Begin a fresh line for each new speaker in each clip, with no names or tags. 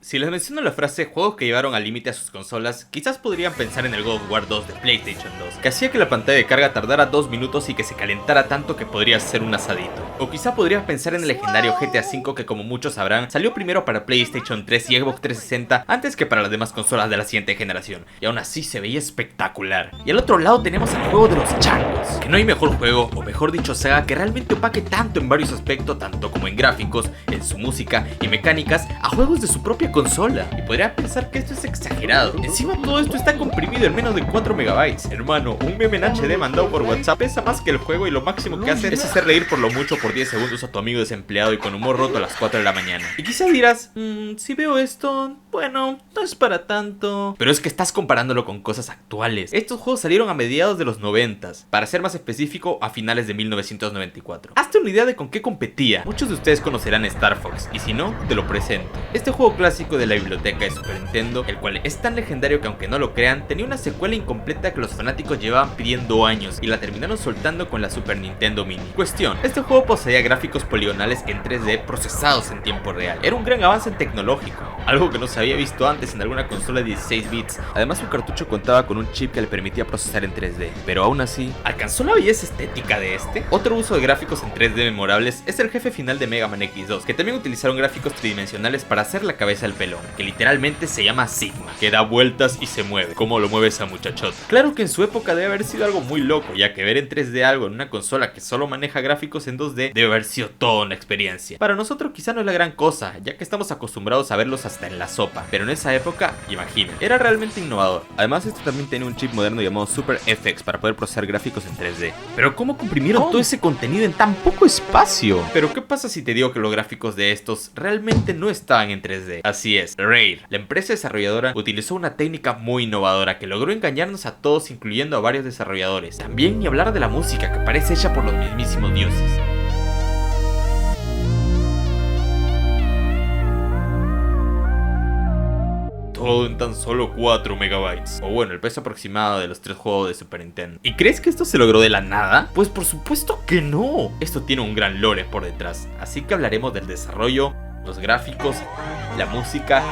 Si les menciono la frase juegos que llevaron al límite a sus consolas, quizás podrían pensar en el God of War 2 de PlayStation 2, que hacía que la pantalla de carga tardara 2 minutos y que se calentara tanto que podría ser un asadito. O quizá podrías pensar en el legendario GTA V que, como muchos sabrán, salió primero para PlayStation 3 y Xbox 360 antes que para las demás consolas de la siguiente generación, y aún así se veía espectacular. Y al otro lado tenemos el juego de los changos, que no hay mejor juego, o mejor dicho saga, que realmente opaque tanto en varios aspectos, tanto como en gráficos, en su música y mecánicas, a juegos de su propia consola. Y podría pensar que esto es exagerado. Encima todo esto está comprimido en menos de 4 megabytes. Hermano, un meme en HD mandado por WhatsApp pesa más que el juego y lo máximo que hace es hacer reír por lo mucho por 10 segundos a tu amigo desempleado y con humor roto a las 4 de la mañana. Y quizá dirás, si veo esto, bueno, no es para tanto. Pero es que estás comparándolo con cosas actuales. Estos juegos salieron a mediados de los 90s, para ser más específico, a finales de 1994. Hazte una idea de con qué competía. Muchos de ustedes conocerán Star Fox, y si no, te lo presento. Este juego clásico de la biblioteca de Super Nintendo, el cual es tan legendario que, aunque no lo crean, tenía una secuela incompleta que los fanáticos llevaban pidiendo años y la terminaron soltando con la Super Nintendo Mini. Cuestión, este juego poseía gráficos poligonales en 3D procesados en tiempo real. Era un gran avance tecnológico, algo que no se había visto antes en alguna consola de 16 bits. Además, su cartucho contaba con un chip que le permitía procesar en 3D, pero aún así, ¿alcanzó la belleza estética de este? Otro uso de gráficos en 3D memorables es el jefe final de Mega Man X2, que también utilizaron gráficos tridimensionales para hacer la cabeza del pelón, que literalmente se llama Sigma, que da vueltas y se mueve. ¿Cómo lo mueve esa muchachota? Claro que en su época debe haber sido algo muy loco, ya que ver en 3D algo en una consola que solo maneja gráficos en 2D debe haber sido toda una experiencia. Para nosotros quizá no es la gran cosa, ya que estamos acostumbrados a verlos hasta en la sopa, pero en esa época, imaginen, era realmente innovador. Además, esto también tenía un chip moderno llamado Super FX para poder procesar gráficos en 3D. Pero ¿cómo comprimieron todo ese contenido en tan poco espacio? Pero ¿qué pasa si te digo que los gráficos de estos realmente no estaban en 3D? Así es, Rare, la empresa desarrolladora, utilizó una técnica muy innovadora que logró engañarnos a todos, incluyendo a varios desarrolladores. También ni hablar de la música, que parece hecha por los mismísimos dioses. Todo en tan solo 4 megabytes. O bueno, el peso aproximado de los 3 juegos de Super Nintendo. ¿Y crees que esto se logró de la nada? Pues por supuesto que no. Esto tiene un gran lore por detrás. Así que hablaremos del desarrollo, los gráficos, la música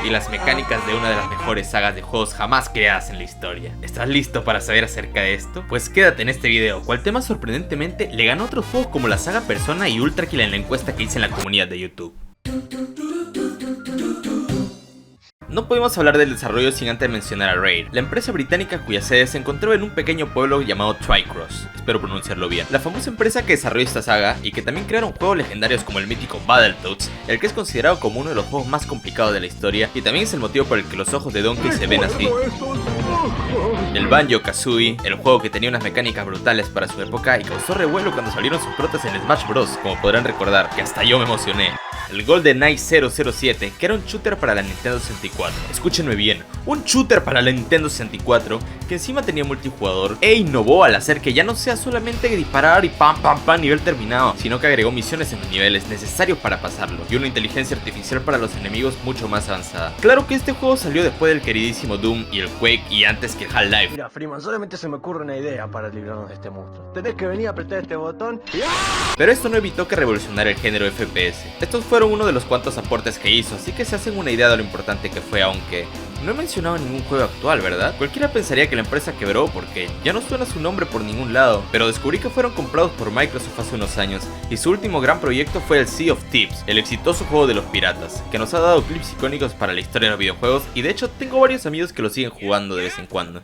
y las mecánicas de una de las mejores sagas de juegos jamás creadas en la historia. ¿Estás listo para saber acerca de esto? Pues quédate en este video, cual tema sorprendentemente le ganó a otros juegos como la saga Persona y Ultra Kill en la encuesta que hice en la comunidad de YouTube. No podemos hablar del desarrollo sin antes mencionar a Rare, la empresa británica cuya sede se encontraba en un pequeño pueblo llamado Twycross, espero pronunciarlo bien. La famosa empresa que desarrolló esta saga y que también crearon juegos legendarios como el mítico Battletoads, el que es considerado como uno de los juegos más complicados de la historia y también es el motivo por el que los ojos de Donkey se ven así. El Banjo-Kazooie, el juego que tenía unas mecánicas brutales para su época y causó revuelo cuando salieron sus protas en Smash Bros, como podrán recordar, que hasta yo me emocioné. El GoldenEye 007, que era un shooter para la Nintendo 64. Escúchenme bien, un shooter para la Nintendo 64 que encima tenía multijugador e innovó al hacer que ya no sea solamente disparar y pam nivel terminado, sino que agregó misiones en los niveles necesarios para pasarlo y una inteligencia artificial para los enemigos mucho más avanzada. Claro que este juego salió después del queridísimo Doom y el Quake y antes que el Half-Life.
Mira, Freeman, solamente se me ocurre una idea para librarnos de este monstruo. Tenés que venir a apretar este botón y...
Pero esto no evitó que revolucionara el género FPS. Estos fueron uno de los cuantos aportes que hizo, así que se hacen una idea de lo importante que fue, aunque no he mencionado ningún juego actual, ¿verdad? Cualquiera pensaría que la empresa quebró porque ya no suena su nombre por ningún lado, pero descubrí que fueron comprados por Microsoft hace unos años y su último gran proyecto fue el Sea of Thieves, el exitoso juego de los piratas, que nos ha dado clips icónicos para la historia de los videojuegos y de hecho tengo varios amigos que lo siguen jugando de vez en cuando.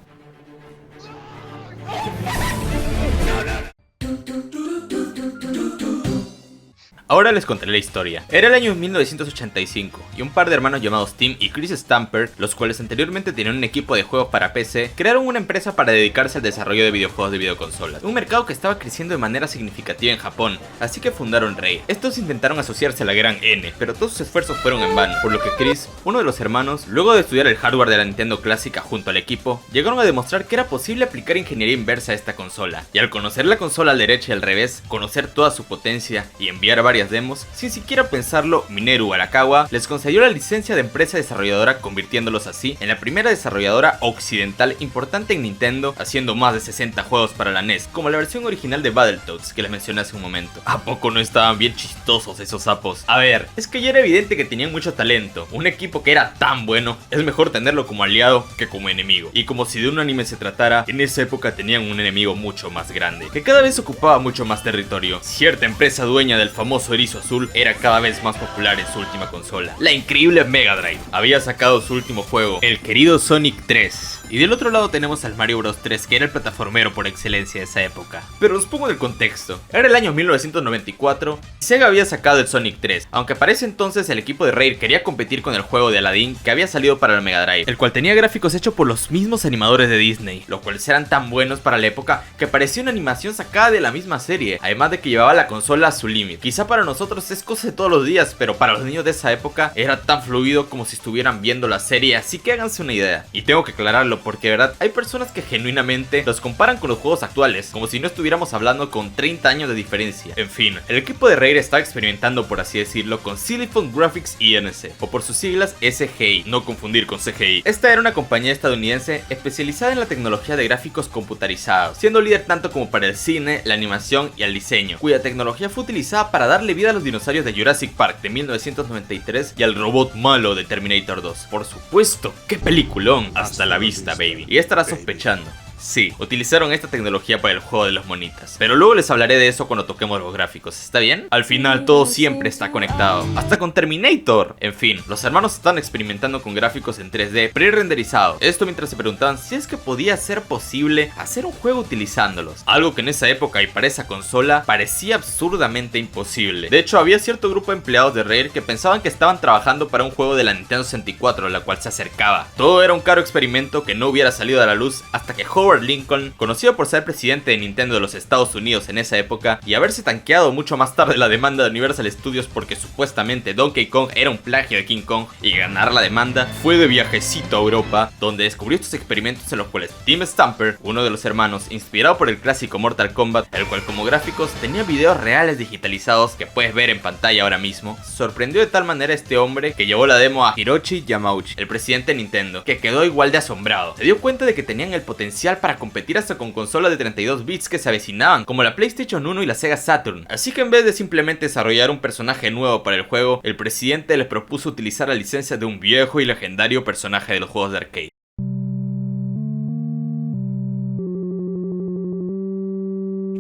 Ahora les contaré la historia. Era el año 1985 y un par de hermanos llamados Tim y Chris Stamper, los cuales anteriormente tenían un equipo de juegos para PC, crearon una empresa para dedicarse al desarrollo de videojuegos de videoconsolas, un mercado que estaba creciendo de manera significativa en Japón, así que fundaron Rare. Estos intentaron asociarse a la gran N, pero todos sus esfuerzos fueron en vano, por lo que Chris, uno de los hermanos, luego de estudiar el hardware de la Nintendo clásica junto al equipo, llegaron a demostrar que era posible aplicar ingeniería inversa a esta consola, y al conocer la consola al derecha y al revés, conocer toda su potencia y enviar varios varias demos, sin siquiera pensarlo, Mineru Arakawa les concedió la licencia de empresa desarrolladora, convirtiéndolos así en la primera desarrolladora occidental importante en Nintendo, haciendo más de 60 juegos para la NES, como la versión original de Battletoads que les mencioné hace un momento. ¿A poco no estaban bien chistosos esos sapos? A ver, es que ya era evidente que tenían mucho talento. Un equipo que era tan bueno, es mejor tenerlo como aliado que como enemigo. Y como si de un anime se tratara, en esa época tenían un enemigo mucho más grande, que cada vez ocupaba mucho más territorio. Cierta empresa dueña del famoso erizo azul era cada vez más popular en su última consola, la increíble Mega Drive. Había sacado su último juego, el querido Sonic 3. Y del otro lado tenemos al Mario Bros 3, que era el plataformero por excelencia de esa época. Pero os pongo en el contexto. Era el año 1994 y Sega había sacado el Sonic 3, aunque para ese entonces el equipo de Rare quería competir con el juego de Aladdin que había salido para la Mega Drive, el cual tenía gráficos hechos por los mismos animadores de Disney, los cuales eran tan buenos para la época que parecía una animación sacada de la misma serie, además de que llevaba la consola a su límite. Quizá para nosotros es cosa de todos los días, pero para los niños de esa época era tan fluido como si estuvieran viendo la serie, así que háganse una idea. Y tengo que aclararlo porque de verdad hay personas que genuinamente los comparan con los juegos actuales, como si no estuviéramos hablando con 30 años de diferencia. En fin, el equipo de Rare estaba experimentando, por así decirlo, con Silicon Graphics Inc., o por sus siglas SGI, no confundir con CGI. Esta era una compañía estadounidense especializada en la tecnología de gráficos computarizados, siendo líder tanto como para el cine, la animación y el diseño, cuya tecnología fue utilizada para darle vida a los dinosaurios de Jurassic Park de 1993 y al robot malo de Terminator 2. Por supuesto, ¡qué peliculón! Hasta la vista, baby. Y estarás sospechando. Sí, utilizaron esta tecnología para el juego de los monitas, pero luego les hablaré de eso cuando toquemos los gráficos, ¿está bien? Al final todo siempre está conectado, hasta con Terminator. En fin, los hermanos están experimentando con gráficos en 3D pre-renderizados, esto mientras se preguntaban si es que podía ser posible hacer un juego utilizándolos, algo que en esa época y para esa consola parecía absurdamente imposible. De hecho, había cierto grupo de empleados de Rare que pensaban que estaban trabajando para un juego de la Nintendo 64, la cual se acercaba. Todo era un caro experimento que no hubiera salido a la luz hasta que Howard Lincoln, conocido por ser presidente de Nintendo de los Estados Unidos en esa época y haberse tanqueado mucho más tarde la demanda de Universal Studios porque supuestamente Donkey Kong era un plagio de King Kong, y ganar la demanda, fue de viajecito a Europa, donde descubrió estos experimentos en los cuales Tim Stamper, uno de los hermanos, inspirado por el clásico Mortal Kombat, el cual como gráficos tenía videos reales digitalizados que puedes ver en pantalla ahora mismo, sorprendió de tal manera a este hombre que llevó la demo a Hiroshi Yamauchi, el presidente de Nintendo, que quedó igual de asombrado. Se dio cuenta de que tenían el potencial para competir hasta con consolas de 32 bits que se avecinaban, como la PlayStation 1 y la Sega Saturn. Así que en vez de simplemente desarrollar un personaje nuevo para el juego, el presidente le propuso utilizar la licencia de un viejo y legendario personaje de los juegos de arcade.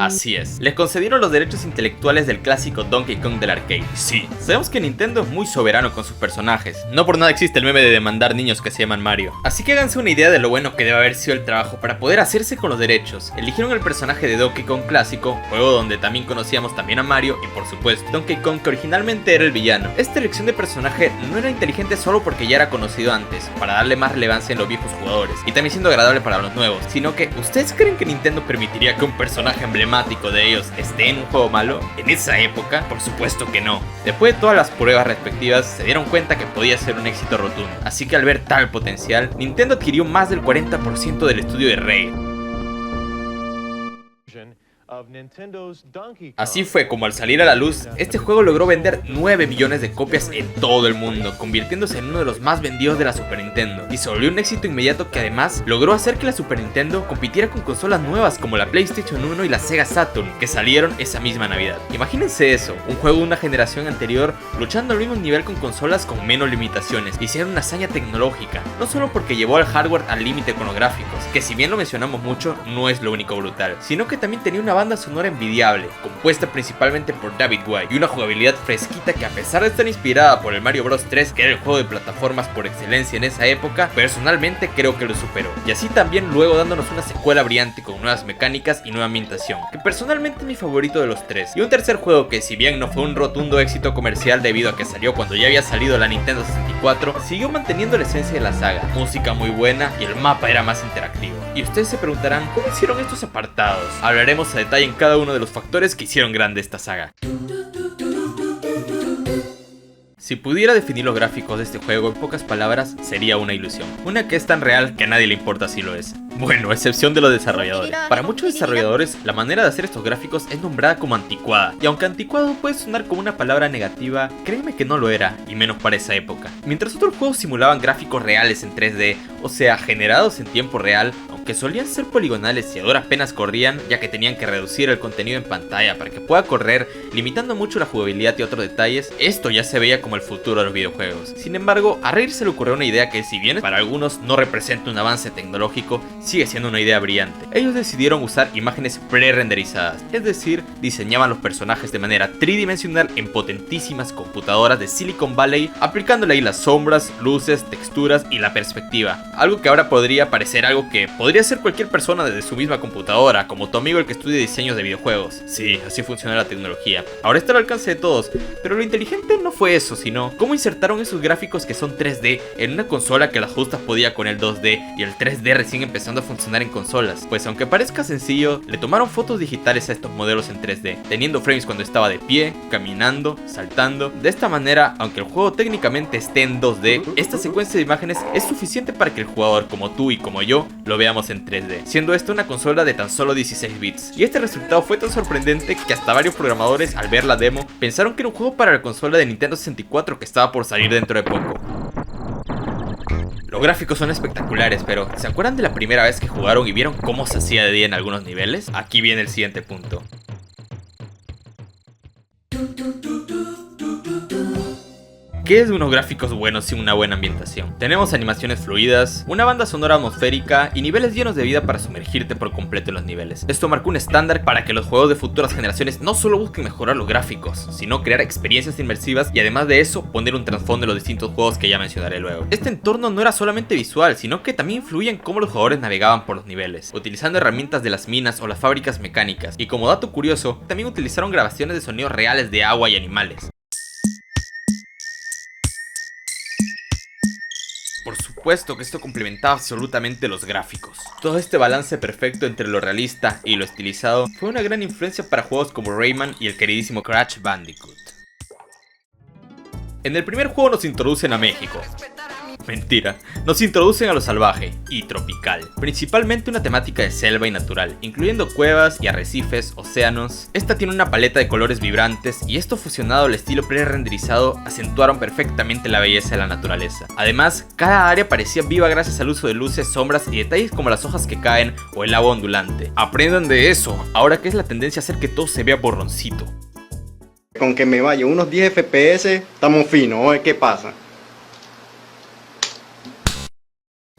Así es, les concedieron los derechos intelectuales del clásico Donkey Kong del arcade. Sí, sabemos que Nintendo es muy soberano con sus personajes, no por nada existe el meme de demandar niños que se llaman Mario. Así que háganse una idea de lo bueno que debe haber sido el trabajo para poder hacerse con los derechos. Eligieron el personaje de Donkey Kong clásico, juego donde también conocíamos también a Mario y por supuesto Donkey Kong, que originalmente era el villano. Esta elección de personaje no era inteligente solo porque ya era conocido antes, para darle más relevancia en los viejos jugadores y también siendo agradable para los nuevos, sino que ¿ustedes creen que Nintendo permitiría que un personaje emblemático de ellos esté en un juego malo? En esa época, por supuesto que no. Después de todas las pruebas respectivas, se dieron cuenta que podía ser un éxito rotundo. Así que al ver tal potencial, Nintendo adquirió más del 40% del estudio de Rare. Así fue como al salir a la luz, este juego logró vender 9 millones de copias en todo el mundo, convirtiéndose en uno de los más vendidos de la Super Nintendo, y se volvió un éxito inmediato que además logró hacer que la Super Nintendo compitiera con consolas nuevas como la PlayStation 1 y la Sega Saturn, que salieron esa misma Navidad. Imagínense eso, un juego de una generación anterior luchando al mismo nivel con consolas con menos limitaciones, y siendo una hazaña tecnológica, no solo porque llevó al hardware al límite con los gráficos, que si bien lo mencionamos mucho, no es lo único brutal, sino que también tenía una banda sonora envidiable, compuesta principalmente por David White, y una jugabilidad fresquita que, a pesar de estar inspirada por el Mario Bros 3, que era el juego de plataformas por excelencia en esa época, personalmente creo que lo superó. Y así también luego dándonos una secuela brillante con nuevas mecánicas y nueva ambientación, que personalmente es mi favorito de los tres. Y un tercer juego que, si bien no fue un rotundo éxito comercial debido a que salió cuando ya había salido la Nintendo 64, siguió manteniendo la esencia de la saga, música muy buena y el mapa era más interactivo. Y ustedes se preguntarán, ¿cómo hicieron estos apartados? Hablaremos a detalle en cada uno de los factores que hicieron grande esta saga. Si pudiera definir los gráficos de este juego en pocas palabras, sería una ilusión. Una que es tan real que a nadie le importa si lo es. Bueno, a excepción de los desarrolladores. Para muchos desarrolladores, la manera de hacer estos gráficos es nombrada como anticuada. Y aunque anticuado puede sonar como una palabra negativa, créeme que no lo era, y menos para esa época. Mientras otros juegos simulaban gráficos reales en 3D, o sea, generados en tiempo real, aunque solían ser poligonales y a duras penas corrían, ya que tenían que reducir el contenido en pantalla para que pueda correr, limitando mucho la jugabilidad y otros detalles, esto ya se veía como el futuro de los videojuegos. Sin embargo, a Rare se le ocurrió una idea que, si bien para algunos no representa un avance tecnológico, sigue siendo una idea brillante. Ellos decidieron usar imágenes pre-renderizadas, es decir, diseñaban los personajes de manera tridimensional en potentísimas computadoras de Silicon Valley, aplicándole ahí las sombras, luces, texturas y la perspectiva. Algo que ahora podría parecer algo que podría hacer cualquier persona desde su misma computadora, como tu amigo el que estudia diseños de videojuegos. Sí, así funciona la tecnología. Ahora está al alcance de todos, pero lo inteligente no fue eso, sino cómo insertaron esos gráficos que son 3D en una consola que las justas podía con el 2D y el 3D recién empezando a funcionar en consolas. Pues aunque parezca sencillo, le tomaron fotos digitales a estos modelos en 3D, teniendo frames cuando estaba de pie, caminando, saltando. De esta manera, aunque el juego técnicamente esté en 2D, esta secuencia de imágenes es suficiente para que el jugador como tú y como yo lo veamos en 3D, siendo esta una consola de tan solo 16 bits. Y este resultado fue tan sorprendente que hasta varios programadores, al ver la demo, pensaron que era un juego para la consola de Nintendo 64 que estaba por salir dentro de poco. Los gráficos son espectaculares, pero ¿se acuerdan de la primera vez que jugaron y vieron cómo se hacía de día en algunos niveles? Aquí viene el siguiente punto. ¿Qué es unos gráficos buenos sin una buena ambientación? Tenemos animaciones fluidas, una banda sonora atmosférica y niveles llenos de vida para sumergirte por completo en los niveles. Esto marcó un estándar para que los juegos de futuras generaciones no solo busquen mejorar los gráficos, sino crear experiencias inmersivas y además de eso, poner un trasfondo en los distintos juegos que ya mencionaré luego. Este entorno no era solamente visual, sino que también influía en cómo los jugadores navegaban por los niveles, utilizando herramientas de las minas o las fábricas mecánicas. Y como dato curioso, también utilizaron grabaciones de sonidos reales de agua y animales. Por supuesto que esto complementaba absolutamente los gráficos. Todo este balance perfecto entre lo realista y lo estilizado fue una gran influencia para juegos como Rayman y el queridísimo Crash Bandicoot. En el primer juego nos introducen a México. Mentira, nos introducen a lo salvaje y tropical, principalmente una temática de selva y natural, incluyendo cuevas y arrecifes, océanos. Esta tiene una paleta de colores vibrantes y esto fusionado al estilo pre-renderizado acentuaron perfectamente la belleza de la naturaleza. Además, cada área parecía viva gracias al uso de luces, sombras y detalles como las hojas que caen o el agua ondulante. Aprendan de eso, ahora que es la tendencia a hacer que todo se vea borroncito.
Con que me vaya unos 10 FPS, estamos finos, a ver qué pasa.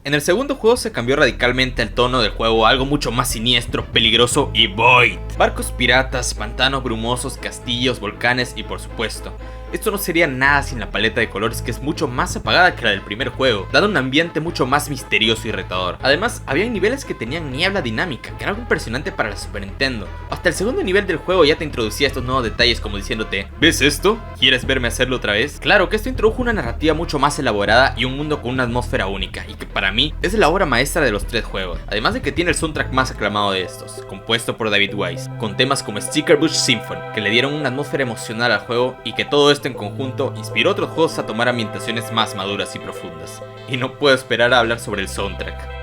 En el segundo juego se cambió radicalmente el tono del juego a algo mucho más siniestro, peligroso y void. Barcos piratas, pantanos brumosos, castillos, volcanes y por supuesto, esto no sería nada sin la paleta de colores que es mucho más apagada que la del primer juego, dando un ambiente mucho más misterioso y retador. Además, había niveles que tenían niebla dinámica, que era algo impresionante para la Super Nintendo. Hasta el segundo nivel del juego ya te introducía estos nuevos detalles como diciéndote: ¿ves esto? ¿Quieres verme hacerlo otra vez? Claro que esto introdujo una narrativa mucho más elaborada y un mundo con una atmósfera única, y que para mí es la obra maestra de los tres juegos. Además de que tiene el soundtrack más aclamado de estos, compuesto por David Wise, con temas como Sticker Bush Symphony, que le dieron una atmósfera emocional al juego y que todo esto en conjunto inspiró a otros juegos a tomar ambientaciones más maduras y profundas. Y no puedo esperar a hablar sobre el soundtrack.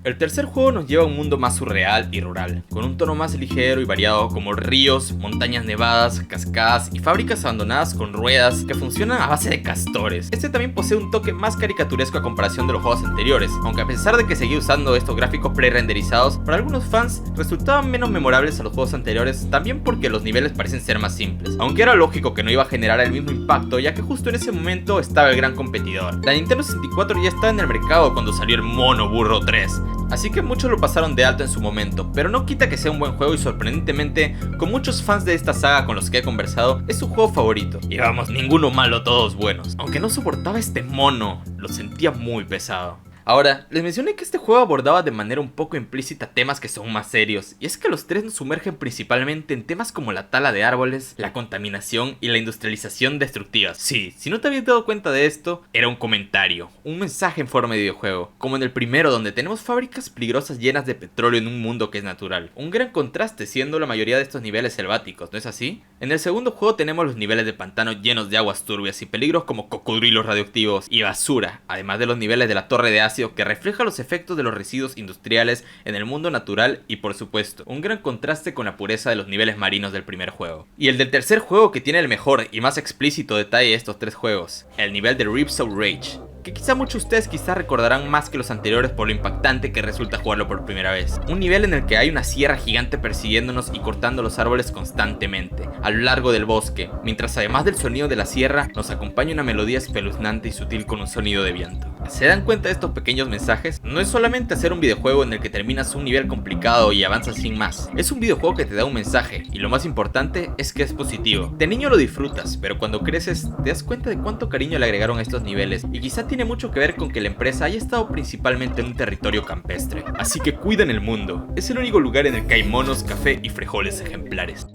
El tercer juego nos lleva a un mundo más surreal y rural, con un tono más ligero y variado como ríos, montañas nevadas, cascadas y fábricas abandonadas con ruedas que funcionan a base de castores. Este también posee un toque más caricaturesco a comparación de los juegos anteriores, aunque a pesar de que seguía usando estos gráficos pre-renderizados, para algunos fans resultaban menos memorables a los juegos anteriores, también porque los niveles parecen ser más simples, aunque era lógico que no iba a generar el mismo impacto ya que justo en ese momento estaba el gran competidor. La Nintendo 64 ya estaba en el mercado cuando salió el Mono Burro 3, así que muchos lo pasaron de alto en su momento, pero no quita que sea un buen juego y sorprendentemente, con muchos fans de esta saga con los que he conversado, es su juego favorito. Y vamos, ninguno malo, todos buenos. Aunque no soportaba este mono, lo sentía muy pesado. Ahora, les mencioné que este juego abordaba de manera un poco implícita temas que son más serios, y es que los tres nos sumergen principalmente en temas como la tala de árboles, la contaminación y la industrialización destructiva. Sí, si no te habías dado cuenta de esto, era un comentario, un mensaje en forma de videojuego, como en el primero donde tenemos fábricas peligrosas llenas de petróleo en un mundo que es natural. Un gran contraste siendo la mayoría de estos niveles selváticos, ¿no es así? En el segundo juego tenemos los niveles de pantano llenos de aguas turbias y peligros como cocodrilos radioactivos y basura, además de los niveles de la torre de ácido que refleja los efectos de los residuos industriales en el mundo natural y, por supuesto, un gran contraste con la pureza de los niveles marinos del primer juego. Y el del tercer juego, que tiene el mejor y más explícito detalle de estos tres juegos, el nivel de Ripsaw Rage, que quizá muchos de ustedes recordarán más que los anteriores por lo impactante que resulta jugarlo por primera vez. Un nivel en el que hay una sierra gigante persiguiéndonos y cortando los árboles constantemente, a lo largo del bosque, mientras además del sonido de la sierra, nos acompaña una melodía espeluznante y sutil con un sonido de viento. ¿Se dan cuenta de estos pequeños mensajes? No es solamente hacer un videojuego en el que terminas un nivel complicado y avanzas sin más. Es un videojuego que te da un mensaje, y lo más importante es que es positivo. De niño lo disfrutas, pero cuando creces te das cuenta de cuánto cariño le agregaron a estos niveles, y quizá tiene mucho que ver con que la empresa haya estado principalmente en un territorio campestre. Así que cuidan el mundo. Es el único lugar en el que hay monos, café y frijoles ejemplares.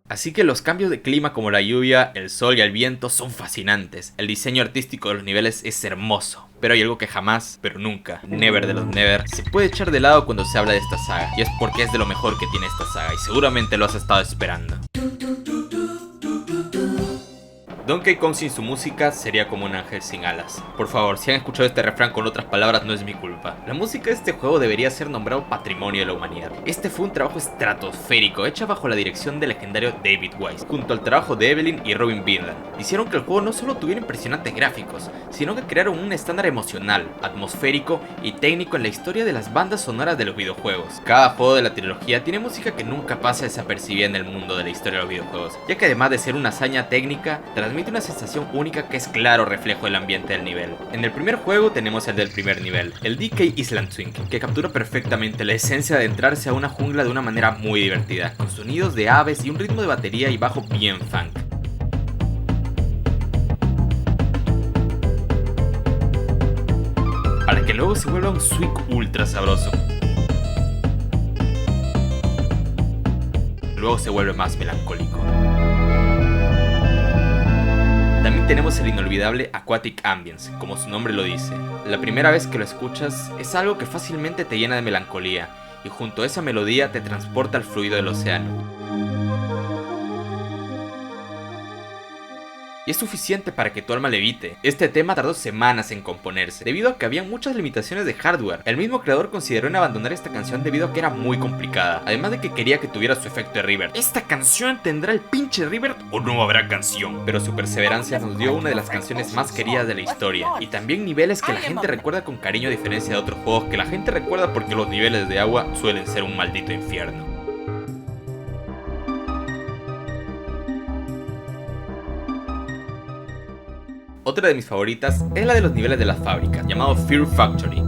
Así que los cambios de clima como la lluvia, el sol y el viento son fascinantes. El diseño artístico de los niveles es hermoso. Pero hay algo que jamás, pero nunca, never de los never, se puede echar de lado cuando se habla de esta saga. Y es porque es de lo mejor que tiene esta saga y seguramente lo has estado esperando. Donkey Kong sin su música sería como un ángel sin alas. Por favor, si han escuchado este refrán con otras palabras, no es mi culpa. La música de este juego debería ser nombrado Patrimonio de la Humanidad. Este fue un trabajo estratosférico, hecho bajo la dirección del legendario David Wise, junto al trabajo de Evelyn y Robin Vinland. Hicieron que el juego no solo tuviera impresionantes gráficos, sino que crearon un estándar emocional, atmosférico y técnico en la historia de las bandas sonoras de los videojuegos. Cada juego de la trilogía tiene música que nunca pasa desapercibida en el mundo de la historia de los videojuegos, ya que además de ser una hazaña técnica, transmite una sensación única que es claro reflejo del ambiente del nivel. En el primer juego tenemos el del primer nivel, el DK Island Swing, que captura perfectamente la esencia de adentrarse a una jungla de una manera muy divertida, con sonidos de aves y un ritmo de batería y bajo bien funk. Para que luego se vuelva un swing ultra sabroso. Luego se vuelve más melancólico. También tenemos el inolvidable Aquatic Ambience, como su nombre lo dice. La primera vez que lo escuchas es algo que fácilmente te llena de melancolía, y junto a esa melodía te transporta al fluido del océano. Y es suficiente para que tu alma levite. Este tema tardó semanas en componerse, debido a que había muchas limitaciones de hardware. El mismo creador consideró en abandonar esta canción debido a que era muy complicada, además de que quería que tuviera su efecto de reverb. ¿Esta canción tendrá el pinche reverb o no habrá canción? Pero su perseverancia nos dio una de las canciones más queridas de la historia, y también niveles que la gente recuerda con cariño a diferencia de otros juegos que la gente recuerda porque los niveles de agua suelen ser un maldito infierno. Otra de mis favoritas es la de los niveles de las fábricas, llamado Fear Factory.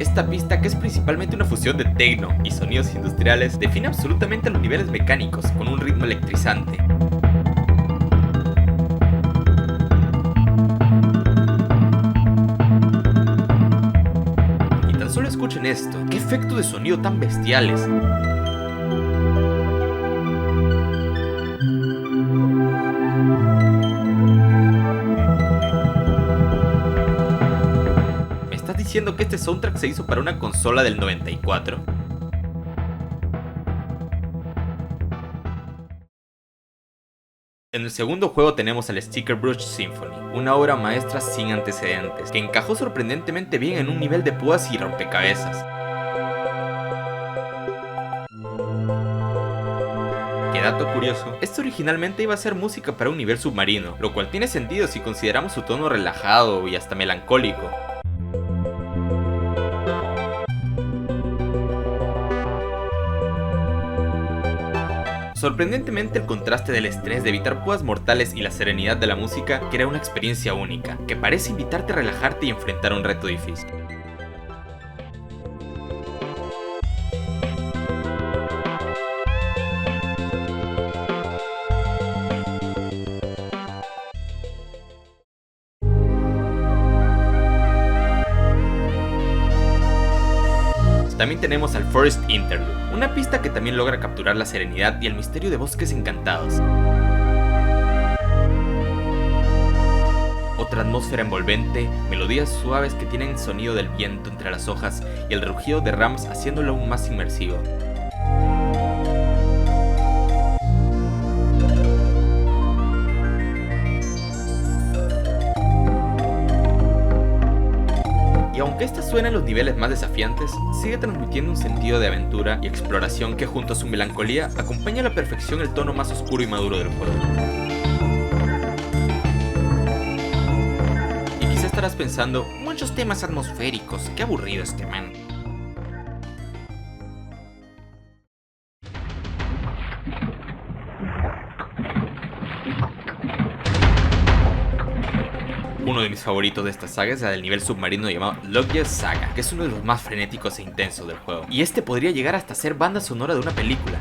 Esta pista, que es principalmente una fusión de techno y sonidos industriales, define absolutamente los niveles mecánicos con un ritmo electrizante. Y tan solo escuchen esto, qué efectos de sonido tan bestiales. Diciendo que este soundtrack se hizo para una consola del 94. En el segundo juego tenemos al Sticker Brush Symphony, una obra maestra sin antecedentes, que encajó sorprendentemente bien en un nivel de púas y rompecabezas. Que dato curioso, esto originalmente iba a ser música para un nivel submarino, lo cual tiene sentido si consideramos su tono relajado y hasta melancólico. Sorprendentemente, el contraste del estrés de evitar púas mortales y la serenidad de la música crea una experiencia única, que parece invitarte a relajarte y enfrentar un reto difícil. También tenemos al Forest Interlude, una pista que también logra capturar la serenidad y el misterio de bosques encantados. Otra atmósfera envolvente, melodías suaves que tienen el sonido del viento entre las hojas y el rugido de ramas haciéndolo aún más inmersivo. Aunque esta suena en los niveles más desafiantes, sigue transmitiendo un sentido de aventura y exploración que junto a su melancolía acompaña a la perfección el tono más oscuro y maduro del juego. Y quizá estarás pensando, muchos temas atmosféricos, qué aburrido este man. Uno de mis favoritos de esta saga es la del nivel submarino llamado Loggia Saga, que es uno de los más frenéticos e intensos del juego. Y este podría llegar hasta ser banda sonora de una película.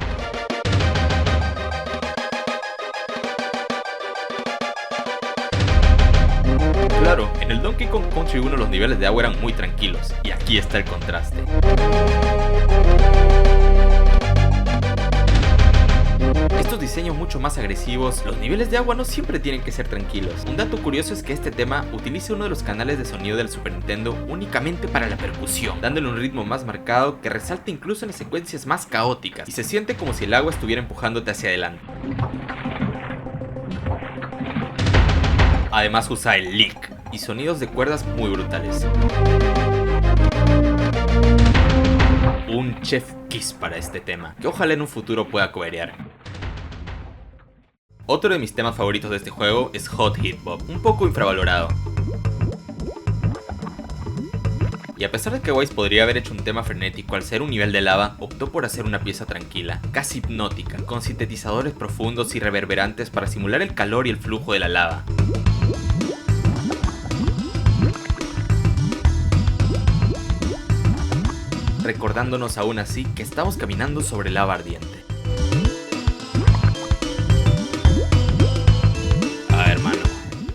Claro, en el Donkey Kong Country 1 los niveles de agua eran muy tranquilos, y aquí está el contraste. Estos diseños mucho más agresivos, los niveles de agua no siempre tienen que ser tranquilos. Un dato curioso es que este tema utiliza uno de los canales de sonido del Super Nintendo únicamente para la percusión, dándole un ritmo más marcado que resalta incluso en las secuencias más caóticas y se siente como si el agua estuviera empujándote hacia adelante. Además usa el lick y sonidos de cuerdas muy brutales. Un chef kiss para este tema, que ojalá en un futuro pueda coberear. Otro de mis temas favoritos de este juego es Hot Hit Bob, un poco infravalorado. Y a pesar de que Wise podría haber hecho un tema frenético al ser un nivel de lava, optó por hacer una pieza tranquila, casi hipnótica, con sintetizadores profundos y reverberantes para simular el calor y el flujo de la lava. Recordándonos aún así que estamos caminando sobre lava ardiente.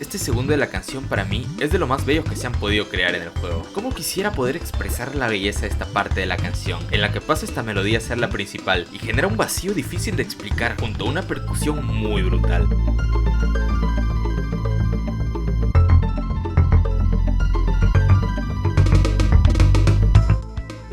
Este segundo de la canción para mí es de lo más bello que se han podido crear en el juego. Cómo quisiera poder expresar la belleza de esta parte de la canción, en la que pasa esta melodía a ser la principal y genera un vacío difícil de explicar junto a una percusión muy brutal.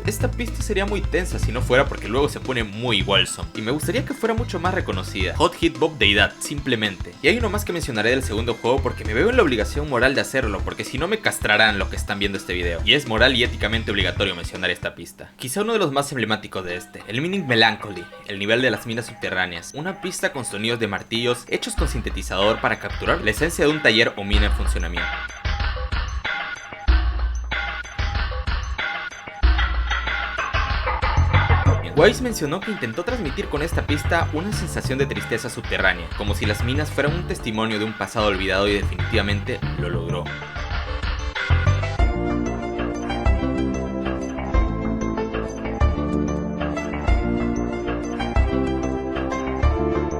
Esta pista sería muy tensa si no fuera porque luego se pone muy wholesome, y me gustaría que fuera mucho más reconocida. Hot Hit Bob deidad, simplemente. Y hay uno más que mencionaré del segundo juego porque me veo en la obligación moral de hacerlo, porque si no me castrarán los que están viendo este video. Y es moral y éticamente obligatorio mencionar esta pista. Quizá uno de los más emblemáticos de este, el Mining Melancholy, el nivel de las minas subterráneas. Una pista con sonidos de martillos hechos con sintetizador para capturar la esencia de un taller o mina en funcionamiento. Wise mencionó que intentó transmitir con esta pista una sensación de tristeza subterránea, como si las minas fueran un testimonio de un pasado olvidado, y definitivamente lo logró.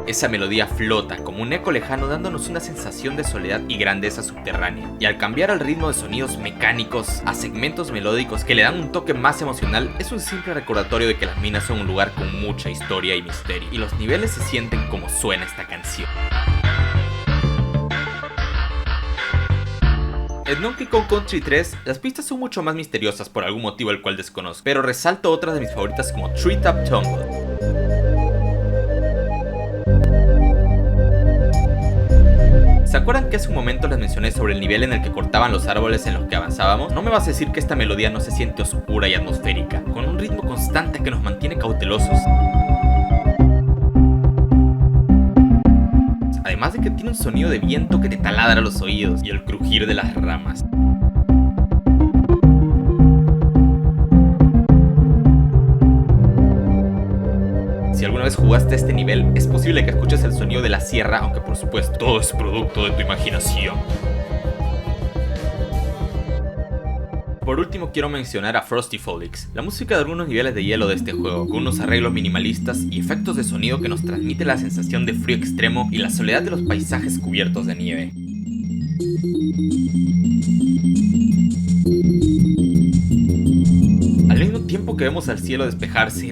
Esa melodía flota como un eco lejano, dándonos una sensación de soledad y grandeza subterránea, y al cambiar al ritmo de sonidos mecánicos a segmentos melódicos que le dan un toque más emocional, es un simple recordatorio de que las minas son un lugar con mucha historia y misterio, y los niveles se sienten como suena esta canción. En Donkey Kong Country 3, las pistas son mucho más misteriosas por algún motivo el cual desconozco, pero resalto otras de mis favoritas como Treetop Tumble. ¿Se acuerdan que hace un momento les mencioné sobre el nivel en el que cortaban los árboles en los que avanzábamos? No me vas a decir que esta melodía no se siente oscura y atmosférica, con un ritmo constante que nos mantiene cautelosos. Además de que tiene un sonido de viento que te taladra los oídos y el crujir de las ramas. Si alguna vez jugaste este nivel, es posible que escuches el sonido de la sierra, aunque por supuesto todo es producto de tu imaginación. Por último quiero mencionar a Frosty Folix, la música de algunos niveles de hielo de este juego, con unos arreglos minimalistas y efectos de sonido que nos transmite la sensación de frío extremo y la soledad de los paisajes cubiertos de nieve. Al mismo tiempo que vemos al cielo despejarse,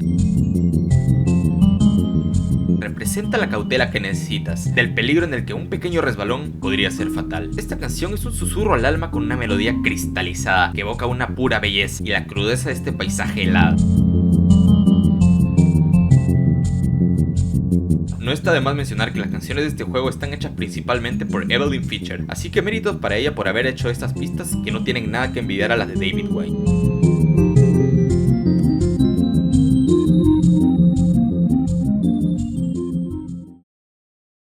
representa la cautela que necesitas, del peligro en el que un pequeño resbalón podría ser fatal. Esta canción es un susurro al alma con una melodía cristalizada que evoca una pura belleza y la crudeza de este paisaje helado. No está de más mencionar que las canciones de este juego están hechas principalmente por Evelyn Fisher, así que méritos para ella por haber hecho estas pistas que no tienen nada que envidiar a las de David Wayne.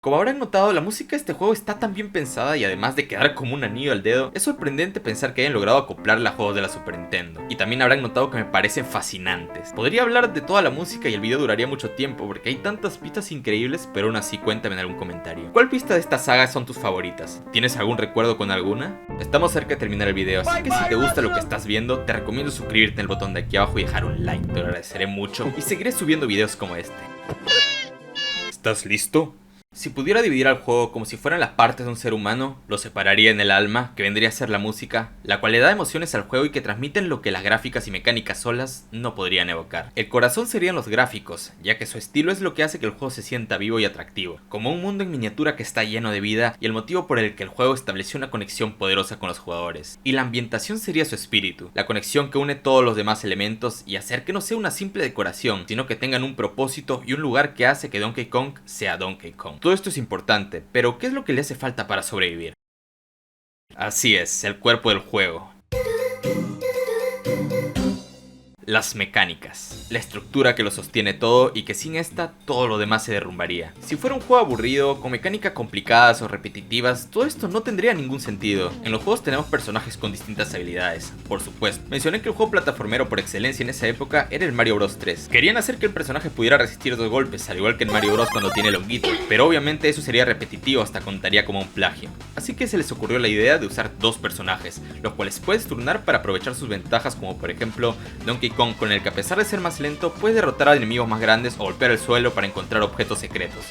Como habrán notado, la música de este juego está tan bien pensada y además de quedar como un anillo al dedo, es sorprendente pensar que hayan logrado acoplarla a juegos de la Super Nintendo. Y también habrán notado que me parecen fascinantes. Podría hablar de toda la música y el video duraría mucho tiempo porque hay tantas pistas increíbles, pero aún así cuéntame en algún comentario. ¿Cuál pista de esta saga son tus favoritas? ¿Tienes algún recuerdo con alguna? Estamos cerca de terminar el video, así que si te gusta lo que estás viendo, te recomiendo suscribirte en el botón de aquí abajo y dejar un like, te lo agradeceré mucho y seguiré subiendo videos como este. ¿Estás listo? Si pudiera dividir al juego como si fueran las partes de un ser humano, lo separaría en el alma, que vendría a ser la música, la cual le da emociones al juego y que transmiten lo que las gráficas y mecánicas solas no podrían evocar. El corazón serían los gráficos, ya que su estilo es lo que hace que el juego se sienta vivo y atractivo, como un mundo en miniatura que está lleno de vida y el motivo por el que el juego estableció una conexión poderosa con los jugadores. Y la ambientación sería su espíritu, la conexión que une todos los demás elementos y hacer que no sea una simple decoración, sino que tengan un propósito y un lugar que hace que Donkey Kong sea Donkey Kong. Todo esto es importante, pero ¿qué es lo que le hace falta para sobrevivir? Así es, el cuerpo del juego. Las mecánicas, la estructura que lo sostiene todo y que sin esta todo lo demás se derrumbaría. Si fuera un juego aburrido, con mecánicas complicadas o repetitivas, todo esto no tendría ningún sentido. En los juegos tenemos personajes con distintas habilidades, por supuesto. Mencioné que el juego plataformero por excelencia en esa época era el Mario Bros 3. Querían hacer que el personaje pudiera resistir 2 golpes, al igual que en Mario Bros cuando tiene el honguito, pero obviamente eso sería repetitivo, hasta contaría como un plagio. Así que se les ocurrió la idea de usar 2 personajes, los cuales puedes turnar para aprovechar sus ventajas, como por ejemplo Donkey Kong, con el que a pesar de ser más lento puedes derrotar a enemigos más grandes o golpear el suelo para encontrar objetos secretos.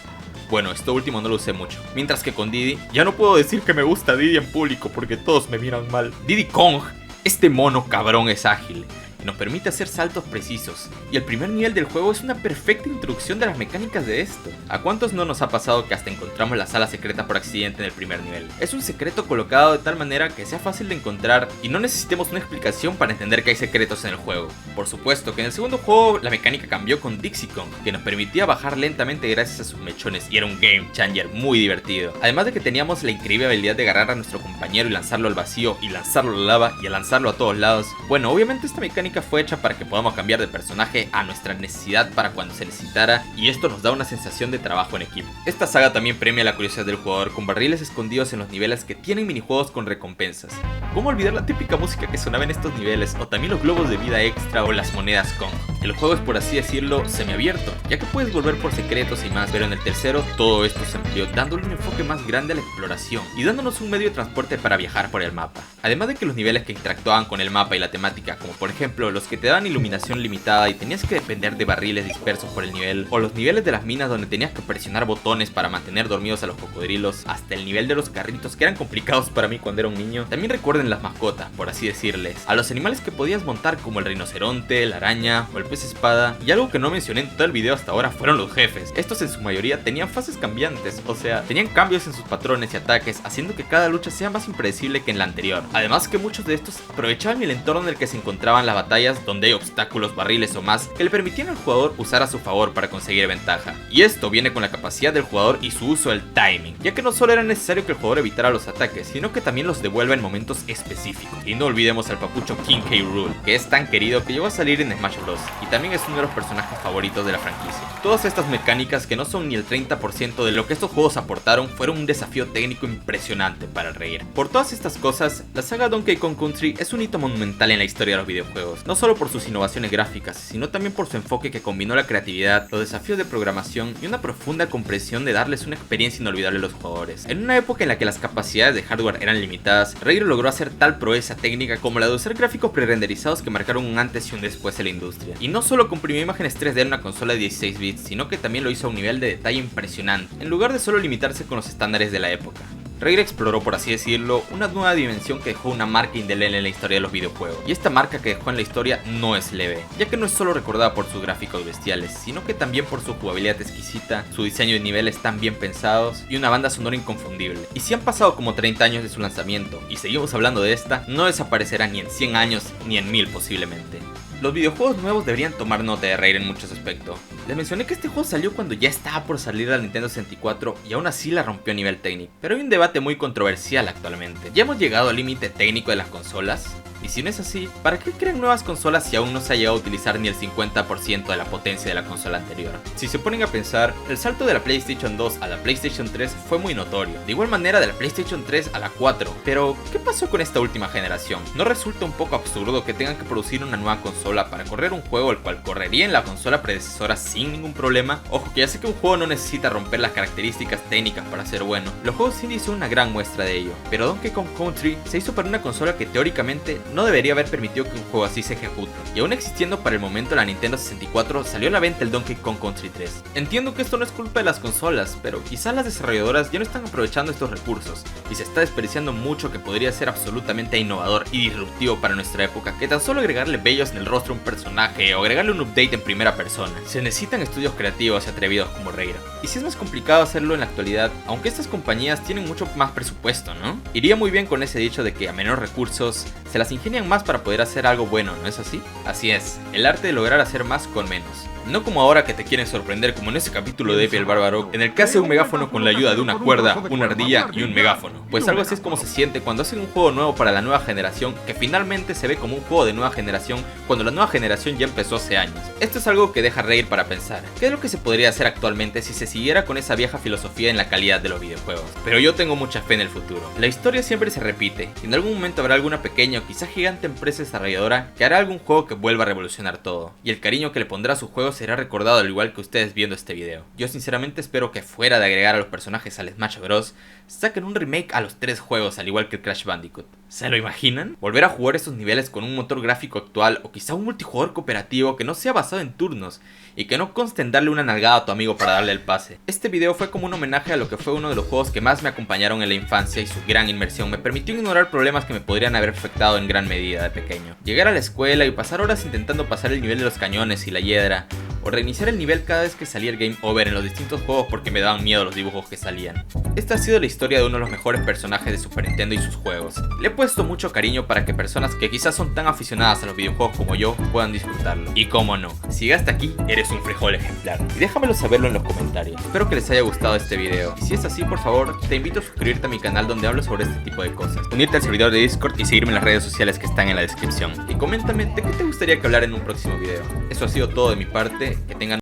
Bueno, esto último no lo usé mucho. Mientras que con Diddy, ya no puedo decir que me gusta Diddy en público porque todos me miran mal. Diddy Kong, este mono cabrón es ágil y nos permite hacer saltos precisos, y el primer nivel del juego es una perfecta introducción de las mecánicas de esto. ¿A cuántos no nos ha pasado que hasta encontramos la sala secreta por accidente en el primer nivel? Es un secreto colocado de tal manera que sea fácil de encontrar y no necesitemos una explicación para entender que hay secretos en el juego. Por supuesto que en el segundo juego la mecánica cambió con Dixie Kong, que nos permitía bajar lentamente gracias a sus mechones y era un game changer muy divertido. Además de que teníamos la increíble habilidad de agarrar a nuestro compañero y lanzarlo al vacío y lanzarlo a la lava y a lanzarlo a todos lados. Bueno, obviamente esta mecánica fue hecha para que podamos cambiar de personaje a nuestra necesidad para cuando se necesitara, y esto nos da una sensación de trabajo en equipo. Esta saga también premia la curiosidad del jugador con barriles escondidos en los niveles que tienen minijuegos con recompensas. ¿Cómo olvidar la típica música que sonaba en estos niveles, o también los globos de vida extra o las monedas Kong? El juego es, por así decirlo, semiabierto, ya que puedes volver por secretos y más, pero en el tercero todo esto se amplió, dándole un enfoque más grande a la exploración y dándonos un medio de transporte para viajar por el mapa. Además de que los niveles que interactuaban con el mapa y la temática, como por ejemplo los que te daban iluminación limitada y tenías que depender de barriles dispersos por el nivel, o los niveles de las minas donde tenías que presionar botones para mantener dormidos a los cocodrilos, hasta el nivel de los carritos que eran complicados para mí cuando era un niño. También recuerden las mascotas, por así decirles, a los animales que podías montar como el rinoceronte, la araña o el pez espada. Y algo que no mencioné en todo el video hasta ahora fueron los jefes. Estos en su mayoría tenían fases cambiantes, o sea, tenían cambios en sus patrones y ataques, haciendo que cada lucha sea más impredecible que en la anterior. Además que muchos de estos aprovechaban el entorno en el que se encontraban las batallas, donde hay obstáculos, barriles o más que le permitían al jugador usar a su favor para conseguir ventaja. Y esto viene con la capacidad del jugador y su uso del timing, ya que no solo era necesario que el jugador evitara los ataques, sino que también los devuelva en momentos específicos. Y no olvidemos al papucho King K. Rool, que es tan querido que llegó a salir en Smash Bros. Y también es uno de los personajes favoritos de la franquicia. Todas estas mecánicas, que no son ni el 30% de lo que estos juegos aportaron, fueron un desafío técnico impresionante para el reír. Por todas estas cosas, la saga Donkey Kong Country es un hito monumental en la historia de los videojuegos, no solo por sus innovaciones gráficas, sino también por su enfoque que combinó la creatividad, los desafíos de programación y una profunda comprensión de darles una experiencia inolvidable a los jugadores. En una época en la que las capacidades de hardware eran limitadas, Rare logró hacer tal proeza técnica como la de usar gráficos prerenderizados que marcaron un antes y un después en la industria. Y no solo comprimió imágenes 3D en una consola de 16 bits, sino que también lo hizo a un nivel de detalle impresionante, en lugar de solo limitarse con los estándares de la época. Rare exploró, por así decirlo, una nueva dimensión que dejó una marca indeleble en la historia de los videojuegos. Y esta marca que dejó en la historia no es leve, ya que no es solo recordada por sus gráficos bestiales, sino que también por su jugabilidad exquisita, su diseño de niveles tan bien pensados y una banda sonora inconfundible. Y si han pasado como 30 años de su lanzamiento y seguimos hablando de esta, no desaparecerá ni en 100 años ni en 1000 posiblemente. Los videojuegos nuevos deberían tomar nota de Rare en muchos aspectos. Les mencioné que este juego salió cuando ya estaba por salir la Nintendo 64 y aún así la rompió a nivel técnico, pero hay un debate muy controversial actualmente. ¿Ya hemos llegado al límite técnico de las consolas? Y si no es así, ¿para qué crean nuevas consolas si aún no se ha llegado a utilizar ni el 50% de la potencia de la consola anterior? Si se ponen a pensar, el salto de la PlayStation 2 a la PlayStation 3 fue muy notorio, de igual manera de la PlayStation 3 a la 4, pero ¿qué pasó con esta última generación? ¿No resulta un poco absurdo que tengan que producir una nueva consola para correr un juego el cual correría en la consola predecesora sin ningún problema? Ojo, que ya sé que un juego no necesita romper las características técnicas para ser bueno, los juegos indie son una gran muestra de ello, pero Donkey Kong Country se hizo para una consola que teóricamente no debería haber permitido que un juego así se ejecute, y aún existiendo para el momento la Nintendo 64 salió a la venta el Donkey Kong Country 3. Entiendo que esto no es culpa de las consolas, pero quizás las desarrolladoras ya no están aprovechando estos recursos, y se está desperdiciando mucho que podría ser absolutamente innovador y disruptivo para nuestra época, que tan solo agregarle vellos en el rostro a un personaje o agregarle un update en primera persona. Se necesitan estudios creativos y atrevidos como Rare. Y si es más complicado hacerlo en la actualidad, aunque estas compañías tienen mucho más presupuesto, ¿no? Iría muy bien con ese dicho de que a menores recursos se las ingenian más para poder hacer algo bueno, ¿no es así? Así es, el arte de lograr hacer más con menos. No como ahora que te quieren sorprender como en ese capítulo de Epi el Bárbaro, en el que hace un megáfono con la ayuda de una cuerda, una ardilla y un megáfono. Pues algo así es como se siente cuando hacen un juego nuevo para la nueva generación, que finalmente se ve como un juego de nueva generación cuando la nueva generación ya empezó hace años. Esto es algo que deja reír para pensar. ¿Qué es lo que se podría hacer actualmente si se siguiera con esa vieja filosofía en la calidad de los videojuegos? Pero yo tengo mucha fe en el futuro. La historia siempre se repite, y en algún momento habrá alguna pequeña o quizá gigante empresa desarrolladora que hará algún juego que vuelva a revolucionar todo, y el cariño que le pondrá a su juego será recordado al igual que ustedes viendo este video. Yo sinceramente espero que fuera de agregar a los personajes al Smash Bros, saquen un remake a los 3 juegos al igual que el Crash Bandicoot. ¿Se lo imaginan? Volver a jugar estos niveles con un motor gráfico actual o quizá un multijugador cooperativo que no sea basado en turnos y que no conste en darle una nalgada a tu amigo para darle el pase. Este video fue como un homenaje a lo que fue uno de los juegos que más me acompañaron en la infancia, y su gran inmersión me permitió ignorar problemas que me podrían haber afectado en gran medida de pequeño. Llegar a la escuela y pasar horas intentando pasar el nivel de los cañones y la hiedra, o reiniciar el nivel cada vez que salía el game over en los distintos juegos porque me daban miedo los dibujos que salían. Esta ha sido la historia de uno de los mejores personajes de Super Nintendo y sus juegos. Le he puesto mucho cariño para que personas que quizás son tan aficionadas a los videojuegos como yo puedan disfrutarlo. Y cómo no, si llegaste aquí, eres un frijol ejemplar. Y déjamelo saberlo en los comentarios. Espero que les haya gustado este video. Y si es así, por favor, te invito a suscribirte a mi canal donde hablo sobre este tipo de cosas, unirte al servidor de Discord y seguirme en las redes sociales que están en la descripción. Y coméntame de qué te gustaría que hablara en un próximo video. Eso ha sido todo de mi parte. Que tengan